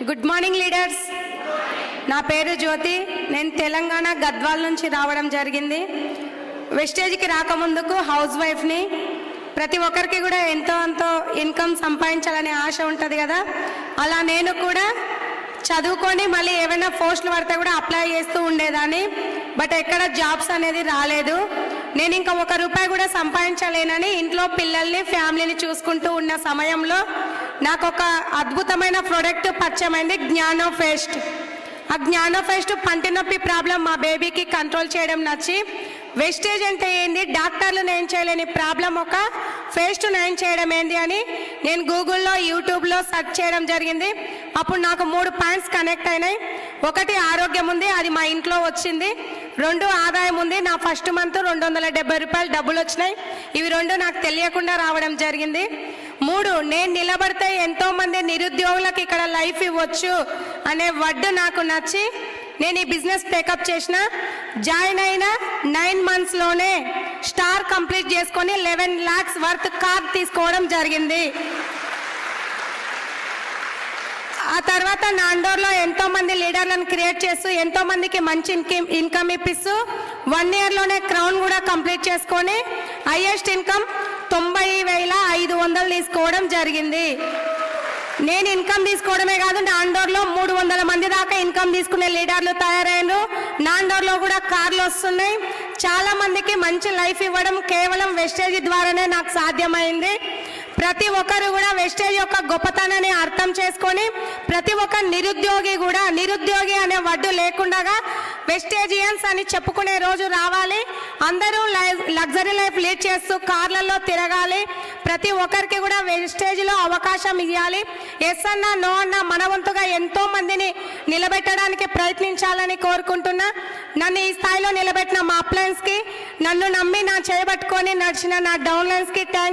Good morning leaders. నా పేరు జ్యోతి. నేను తెలంగాణ గద్వాల్ నుంచి రావడం జరిగింది. వెస్టేజ్కి రాకముందుకు హౌస్ వైఫ్ని. ప్రతి ఒక్కరికి కూడా ఎంతో ఇన్కమ్ సంపాదించాలనే ఆశ ఉంటుంది కదా, అలా నేను కూడా చదువుకొని మళ్ళీ ఏమైనా పోస్టులు పడితే కూడా అప్లై చేస్తూ ఉండేదాన్ని. బట్ ఎక్కడ జాబ్స్ అనేది రాలేదు. నేను ఇంకా ₹1 కూడా సంపాదించలేనని ఇంట్లో పిల్లల్ని ఫ్యామిలీని చూసుకుంటూ ఉన్న సమయంలో నాకు ఒక అద్భుతమైన ప్రోడక్ట్ పరిచయమైంది, జ్ఞానో ఫేస్ట్. ఆ జ్ఞానో ఫేస్ట్ పంటి నొప్పి ప్రాబ్లం మా బేబీకి కంట్రోల్ చేయడం నచ్చి, వెస్టేజ్ అంటే ఏంది, డాక్టర్లు నయం చేయలేని ప్రాబ్లం ఒక ఫేస్ట్ నయం చేయడం ఏంది అని నేను గూగుల్లో యూట్యూబ్లో సెర్చ్ చేయడం జరిగింది. అప్పుడు నాకు 3 పాయింట్స్ కనెక్ట్ అయినాయి. 1 ఆరోగ్యం ఉంది, అది మా ఇంట్లో వచ్చింది. 2 ఆదాయం ఉంది, నా ఫస్ట్ మంత్ ₹270 డబ్బులు వచ్చినాయి. ఇవి 2 నాకు తెలియకుండా రావడం జరిగింది. 3 నేను నిలబడితే ఎంతో మంది నిరుద్యోగులకు ఇక్కడ లైఫ్ ఇవ్వచ్చు అనే వర్డ్ నాకు నచ్చి నేను ఈ బిజినెస్ టేకప్ చేసిన. జాయిన్ అయిన 9 మంత్స్లోనే స్టార్ కంప్లీట్ చేసుకొని 11 lakhs వర్త్ కార్ తీసుకోవడం జరిగింది. ఆ తర్వాత నాండోర్లో ఎంతో మంది లీడర్లను క్రియేట్ చేస్తూ ఎంతో మందికి మంచి ఇన్కమ్ ఇప్పిస్తూ 1 yearలోనే క్రౌన్ కూడా కంప్లీట్ చేసుకొని హైయెస్ట్ ఇన్కమ్ 90,500 తీసుకోవడం జరిగింది. నేను ఇన్కమ్ తీసుకోవడమే కాదు, నాండోర్లో 300 మంది దాకా ఇన్కమ్ తీసుకునే లీడర్లు తయారైనరు. నాండోర్లో కూడా కార్లు వస్తున్నాయి. చాలా మందికి మంచి లైఫ్ ఇవ్వడం కేవలం వెస్టేజ్ ద్వారానే నాకు సాధ్యమైంది. ప్రతి ఒక్కరు కూడా వెస్టేజ్ యొక్క గొప్పతనాన్ని అర్థం చేసుకొని ప్రతి ఒక్క నిరుద్యోగి కూడా నిరుద్యోగి అనే వర్డ్ లేకుండా వెస్టేజియన్స్ అని చెప్పుకునే రోజు రావాలి. అందరూ లగ్జరీ లైఫ్ లీడ్ చేస్తూ కార్లలో తిరగాలి. ప్రతి ఒక్కరికి కూడా వెస్టేజ్లో అవకాశం ఇవ్వాలి. ఎస్ అన్న నో అన్న మన వంతుగా ఎంతో మందిని నిలబెట్టడానికి ప్రయత్నించాలని కోరుకుంటున్నా. నన్ను ఈ స్థాయిలో నిలబెట్టిన మా అప్లయన్స్కి, నన్ను నమ్మి నా చేయబట్టుకొని నడిచిన నా డౌన్లైన్స్కి థ్యాంక్